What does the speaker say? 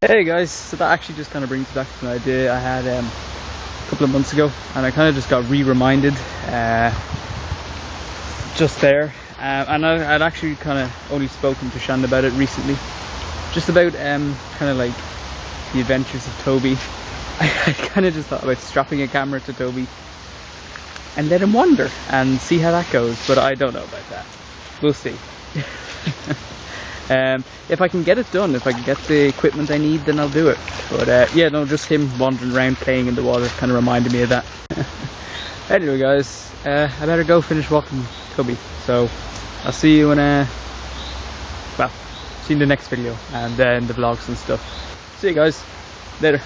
Hey guys, so that actually just kind of brings back to an idea I had a couple of months ago, and I kind of just got re-reminded just there, and I'd actually kind of only spoken to Shanda about it recently, just about kind of like the adventures of Toby. I kind of just thought about strapping a camera to Toby and let him wander and see how that goes, but I don't know about that. We'll see. If I can get it done, if I can get the equipment I need, then I'll do it. But yeah, no, just him wandering around playing in the water kind of reminded me of that. Anyway guys, I better go finish walking Toby, so I'll see you in see you in the next video and in the vlogs and stuff. See you guys later.